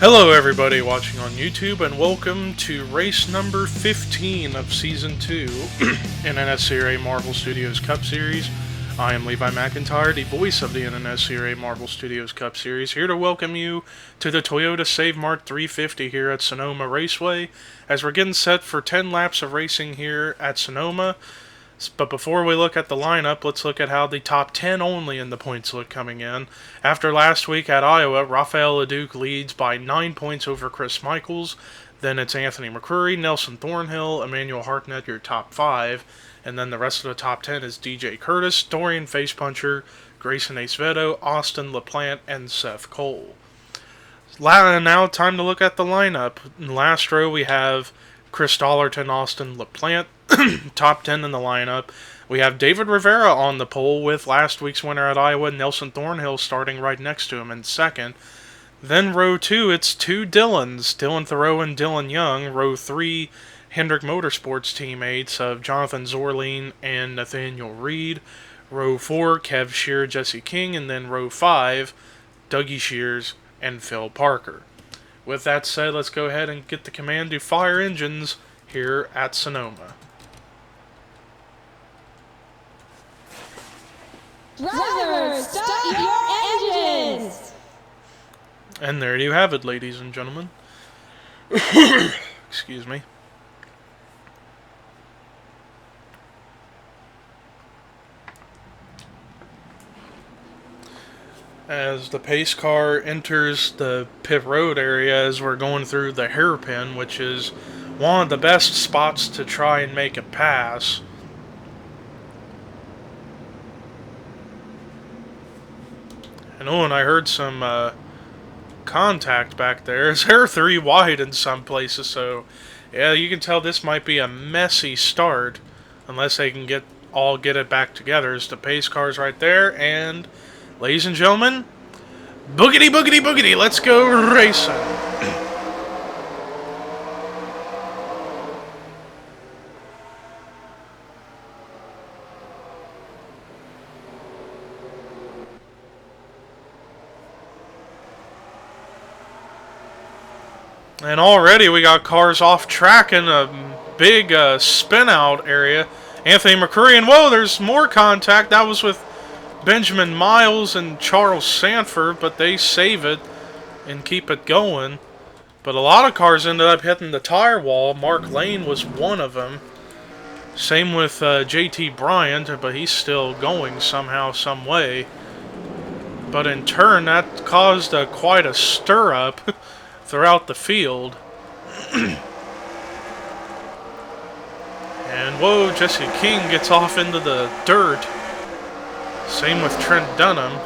Hello everybody watching on YouTube, and welcome to race number 15 of Season 2 NNSCRA Marvel Studios Cup Series. I am Levi McIntyre, the voice of the NNSCRA Marvel Studios Cup Series, here to welcome you to the Toyota Save Mart 350 here at Sonoma Raceway, as we're getting set for 10 laps of racing here at Sonoma. But before we look at the lineup, let's look at how the top 10 only in the points look coming in. After last week at Iowa, Rafael LeDuc leads by 9 points over Chris Michaels. Then it's Anthony McCrory, Nelson Thornhill, Emmanuel Hartnett, your top 5. And then the rest of the top 10 is DJ Curtis, Dorian Facepuncher, Grayson Acevedo, Austin LaPlante, and Seth Cole. Now time to look at the lineup. In the last row we have Chris Dollarton, Austin LaPlante, top 10 in the lineup. We have David Rivera on the pole with last week's winner at Iowa, Nelson Thornhill, starting right next to him in second. Then row 2, it's two Dylans, Dylan Thoreau and Dylan Young. Row 3, Hendrick Motorsports teammates of Jonathan Zorline and Nathaniel Reed. Row 4, Kev Shear, Jesse King. And then row 5, Dougie Shears and Phil Parker. With that said, let's go ahead and get the command to fire engines here at Sonoma. Drivers, start your engines! And there you have it, ladies and gentlemen. Excuse me. As the pace car enters the pit road area, as we're going through the hairpin, which is one of the best spots to try and make a pass. And I heard some contact back there. They're 3 wide in some places, so yeah, you can tell this might be a messy start unless they can get it back together. As the pace car's right there, and ladies and gentlemen, boogity boogity boogity, let's go racing. And already we got cars off track in a big spin out area. Anthony McCrory, and whoa, there's more contact. That was with Benjamin Miles and Charles Sanford, but they save it and keep it going. But a lot of cars ended up hitting the tire wall. Mark Lane was one of them. Same with JT Bryant, but he's still going somehow, some way. But in turn, that caused quite a stir-up throughout the field. And whoa, Jesse King gets off into the dirt. Same with Trent Dunham.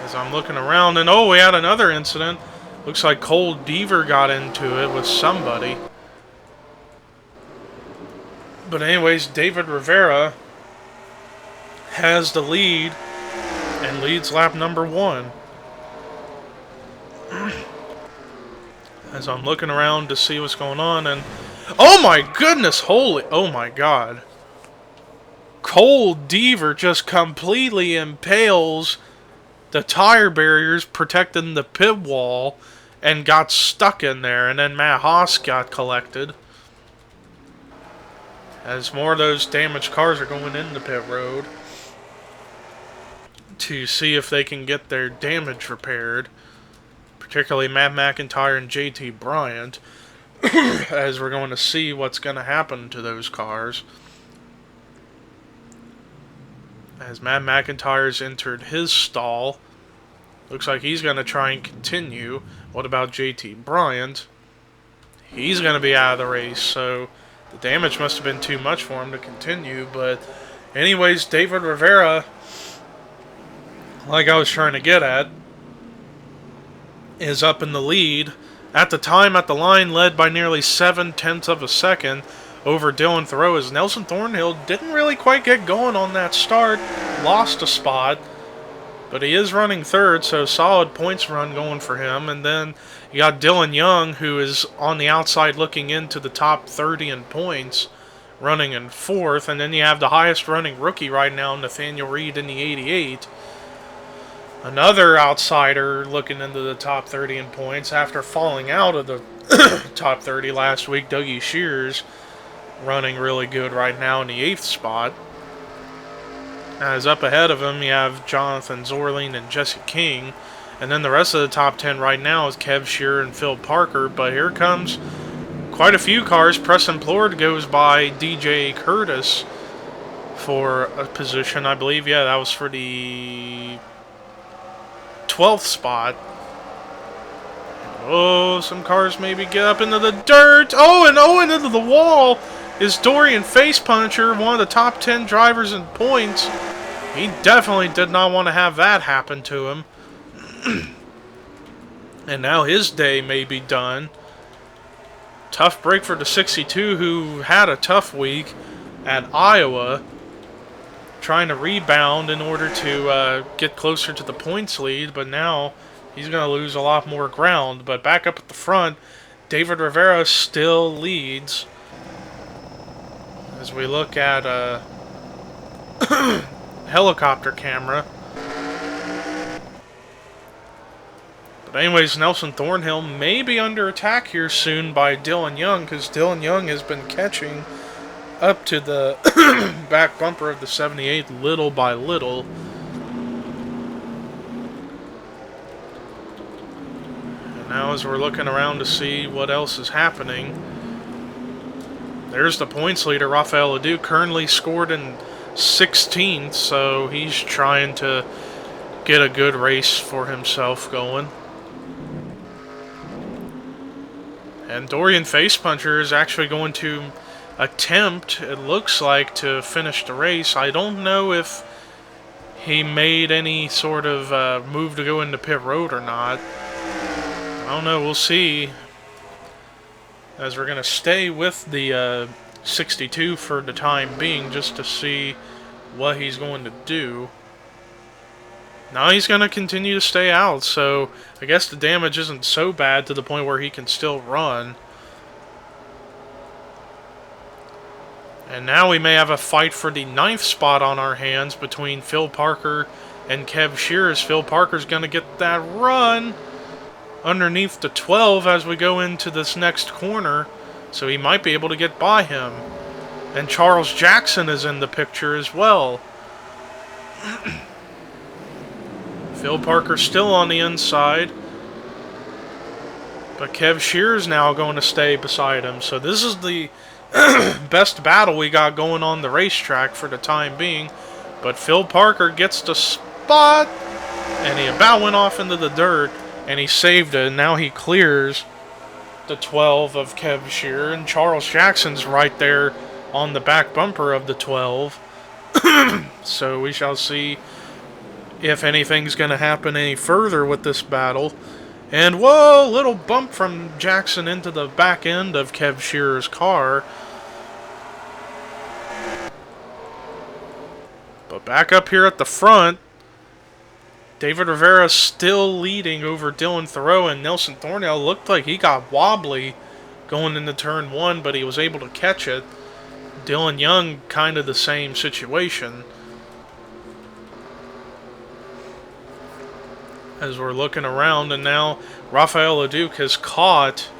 As I'm looking around, and we had another incident. Looks like Cole Deaver got into it with somebody. But anyways, David Rivera has the lead and leads lap number 1. As I'm looking around to see what's going on, and oh my goodness, oh my god. Cole Deaver just completely impales the tire barriers protecting the pit wall and got stuck in there, and then Matt Haas got collected. As more of those damaged cars are going into pit road to see if they can get their damage repaired. Particularly Matt McIntyre and JT Bryant, as we're going to see what's going to happen to those cars. As Matt McIntyre's entered his stall, looks like he's going to try and continue. What about JT Bryant? He's going to be out of the race, so the damage must have been too much for him to continue. But anyways, David Rivera, like I was trying to get at, is up in the lead. At the time, at the line, led by nearly 7/10 of a second over Dylan Thoreau, as Nelson Thornhill didn't really quite get going on that start, lost a spot, but he is running third, so solid points run going for him. And then you got Dylan Young, who is on the outside looking into the top 30 in points, running in fourth. And then you have the highest running rookie right now, Nathaniel Reed, in the 88. Another outsider looking into the top 30 in points after falling out of the top 30 last week, Dougie Shears, running really good right now in the 8th spot. As up ahead of him, you have Jonathan Zorling and Jesse King. And then the rest of the top 10 right now is Kev Shearer and Phil Parker. But here comes quite a few cars. Preston Plord goes by DJ Curtis for a position, I believe. Yeah, that was for the 12th spot. Oh, some cars maybe get up into the dirt. Oh, and into the wall is Dorian Facepuncher, one of the top 10 drivers in points. He definitely did not want to have that happen to him. And now his day may be done. Tough break for the 62, who had a tough week at Iowa, trying to rebound in order to get closer to the points lead, but now he's going to lose a lot more ground. But back up at the front, David Rivera still leads. As we look at a helicopter camera. But anyways, Nelson Thornhill may be under attack here soon by Dylan Young, because Dylan Young has been catching up to the back bumper of the 78 little by little. And now as we're looking around to see what else is happening, there's the points leader, Rafael Leduc, currently scored in 16th, so he's trying to get a good race for himself going. And Dorian Facepuncher is actually going to attempt, it looks like, to finish the race. I don't know if he made any sort of move to go into pit road or not. I don't know, we'll see. As we're going to stay with the 62 for the time being, just to see what he's going to do. Now he's going to continue to stay out, so I guess the damage isn't so bad to the point where he can still run. And now we may have a fight for the 9th spot on our hands between Phil Parker and Kev Shears. Phil Parker's going to get that run underneath the 12 as we go into this next corner, so he might be able to get by him. And Charles Jackson is in the picture as well. Phil Parker still on the inside, but Kev Shears now going to stay beside him. So this is the best battle we got going on the racetrack for the time being. But Phil Parker gets the spot, and he about went off into the dirt, and he saved it. And now he clears the 12 of Kev Shearer, and Charles Jackson's right there on the back bumper of the 12. So we shall see if anything's going to happen any further with this battle. And whoa, little bump from Jackson into the back end of Kev Shearer's car. But back up here at the front, David Rivera still leading over Dylan Thoreau, and Nelson Thornhill looked like he got wobbly going into turn 1, but he was able to catch it. Dylan Young, kind of the same situation. As we're looking around, and now Rafael Leduc has caught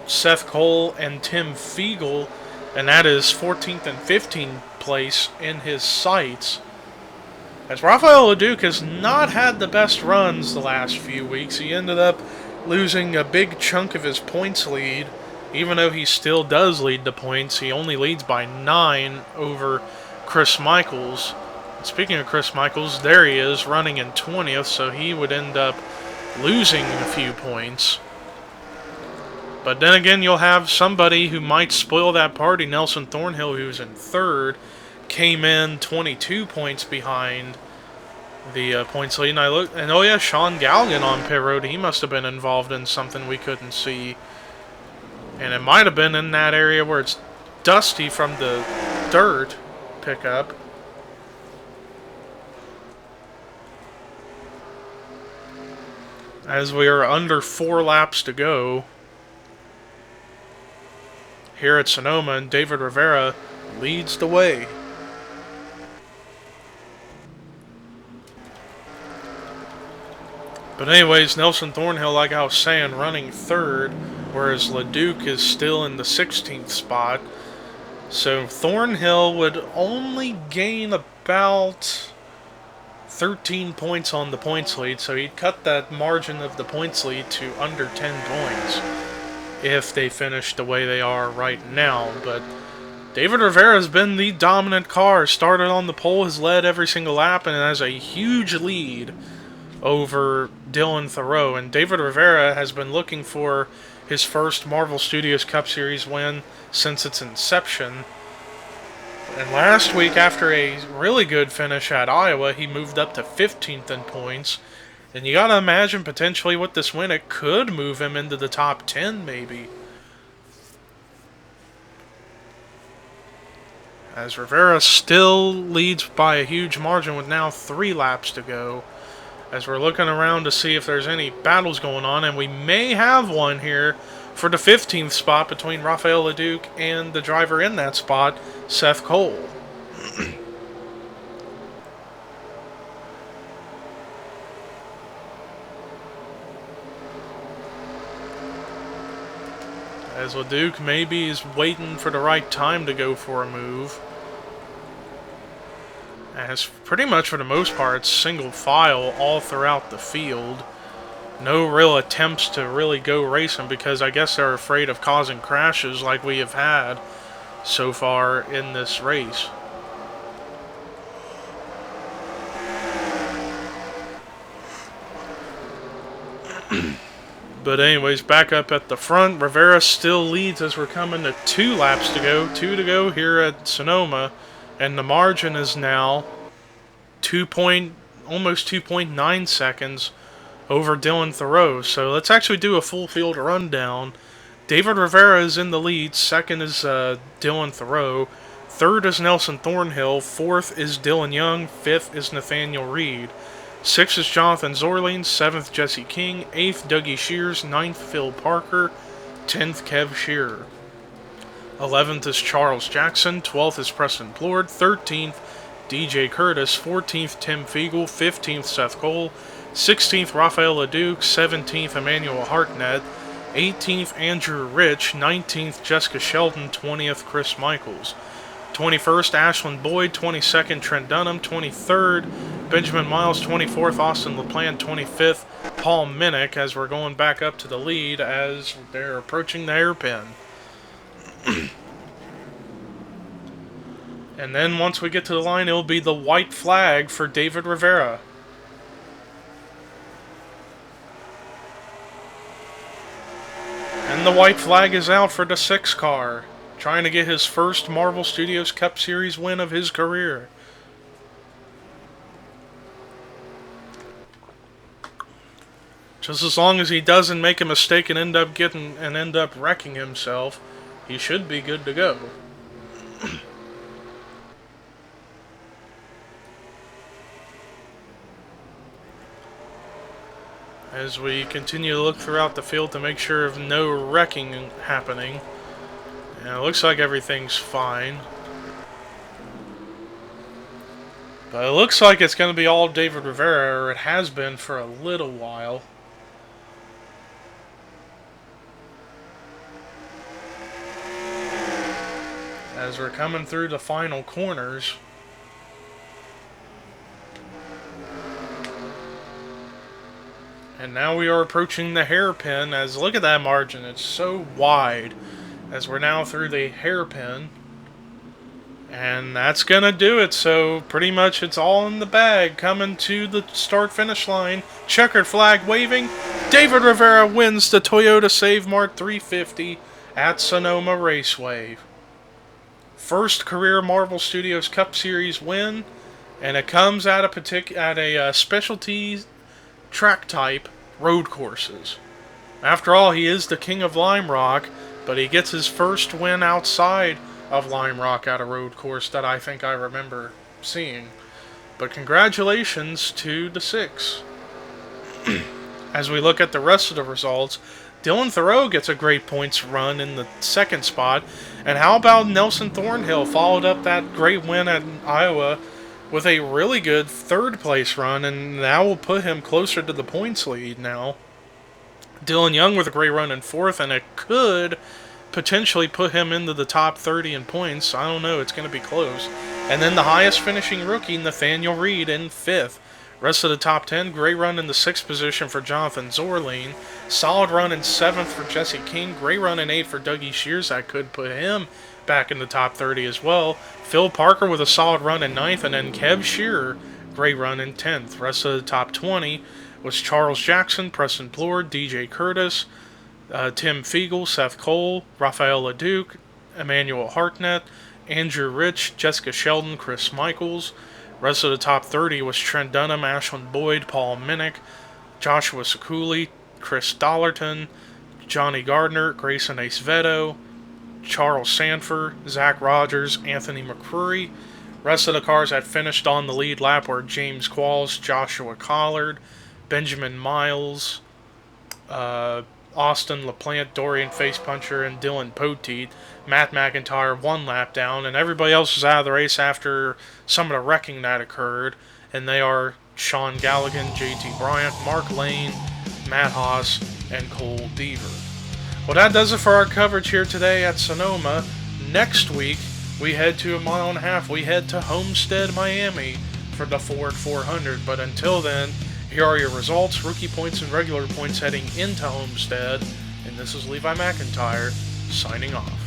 Seth Cole and Tim Fiegel, and that is 14th and 15th place in his sights. As Rafael Leduc has not had the best runs the last few weeks, he ended up losing a big chunk of his points lead. Even though he still does lead the points, he only leads by 9 over Chris Michaels. Speaking of Chris Michaels, there he is running in 20th, so he would end up losing a few points. But then again, you'll have somebody who might spoil that party. Nelson Thornhill, who's in 3rd, came in 22 points behind the points lead. And I look, and oh yeah, Sean Galligan on pit road. He must have been involved in something we couldn't see. And it might have been in that area where it's dusty from the dirt pickup. As we are under 4 laps to go here at Sonoma, and David Rivera leads the way. But anyways, Nelson Thornhill, like I was saying, running third, whereas LeDuc is still in the 16th spot. So Thornhill would only gain about 13 points on the points lead, so he'd cut that margin of the points lead to under 10 points if they finish the way they are right now. But David Rivera has been the dominant car. Started on the pole, has led every single lap, and has a huge lead over Dylan Thoreau. And David Rivera has been looking for his first Marvel Studios Cup Series win since its inception. And last week, after a really good finish at Iowa, he moved up to 15th in points. And you gotta imagine potentially with this win, it could move him into the top 10 maybe. As Rivera still leads by a huge margin with now 3 laps to go. As we're looking around to see if there's any battles going on, and we may have one here for the 15th spot between Rafael LeDuc and the driver in that spot, Seth Cole. As LeDuc maybe is waiting for the right time to go for a move. As pretty much for the most part, it's single file all throughout the field. No real attempts to really go racing because I guess they're afraid of causing crashes like we have had so far in this race. But anyways, back up at the front, Rivera still leads as we're coming to 2 laps to go. 2 to go here at Sonoma. And the margin is now almost 2.9 seconds over Dylan Thoreau. So let's actually do a full field rundown. David Rivera is in the lead. Second is Dylan Thoreau. Third is Nelson Thornhill. Fourth is Dylan Young. Fifth is Nathaniel Reed. Sixth is Jonathan Zorling. Seventh, Jesse King. Eighth, Dougie Shears. Ninth, Phil Parker. 10th, Kev Shearer. 11th is Charles Jackson. 12th is Preston Plord. 13th, DJ Curtis. 14th, Tim Fiegel. 15th, Seth Cole. 16th, Rafael LeDuc. 17th, Emmanuel Hartnett. 18th, Andrew Rich. 19th, Jessica Sheldon. 20th, Chris Michaels. 21st, Ashlyn Boyd. 22nd, Trent Dunham. 23rd, Benjamin Miles. 24th, Austin LaPlante. 25th, Paul Minnick, as we're going back up to the lead as they're approaching the hairpin. And then once we get to the line, it'll be the white flag for David Rivera. And the white flag is out for the 6 car, trying to get his first Marvel Studios Cup Series win of his career. Just as long as he doesn't make a mistake and end up wrecking himself, he should be good to go. As we continue to look throughout the field to make sure of no wrecking happening. And it looks like everything's fine. But it looks like it's going to be all David Rivera, or it has been for a little while. As we're coming through the final corners. And now we are approaching the hairpin, as look at that margin, it's so wide. As we're now through the hairpin. And that's going to do it, so pretty much it's all in the bag. Coming to the start-finish line, checkered flag waving. David Rivera wins the Toyota Save Mart 350 at Sonoma Raceway. First career Marvel Studios Cup Series win, and it comes at a specialty track type, road courses. After all, he is the king of Lime Rock, but he gets his first win outside of Lime Rock at a road course that I think I remember seeing. But congratulations to the 6. As we look at the rest of the results, Dylan Thoreau gets a great points run in the 2nd spot. And how about Nelson Thornhill followed up that great win at Iowa with a really good third place run, and that will put him closer to the points lead now. Dylan Young with a great run in fourth, and it could potentially put him into the top 30 in points. I don't know. It's going to be close. And then the highest finishing rookie, Nathaniel Reed, in fifth. Rest of the top 10, great run in the sixth position for Jonathan Zorline. Solid run in seventh for Jesse King. Great run in eighth for Dougie Shears. That could put him back in the top 30 as well. Phil Parker with a solid run in ninth, and then Kev Shearer, great run in 10th. Rest of the top 20 was Charles Jackson, Preston Plord, DJ Curtis, Tim Fiegel, Seth Cole, Rafael LeDuc, Emmanuel Hartnett, Andrew Rich, Jessica Sheldon, Chris Michaels. Rest of the top 30 was Trent Dunham, Ashlyn Boyd, Paul Minnick, Joshua Sekuli, Chris Dollarton, Johnny Gardner, Grayson Acevedo, Charles Sanford, Zach Rogers, Anthony McCrory. Rest of the cars that finished on the lead lap were James Qualls, Joshua Collard, Benjamin Miles, Austin LaPlante, Dorian Facepuncher, and Dylan Poteet. Matt McIntyre one lap down, and everybody else was out of the race after some of the wrecking that occurred. And they are Sean Galligan, JT Bryant, Mark Lane, Matt Haas, and Cole Deaver. Well, that does it for our coverage here today at Sonoma. Next week, we head to a mile and a half. We head to Homestead, Miami for the Ford 400. But until then, here are your results, rookie points, and regular points heading into Homestead. And this is Levi McIntyre signing off.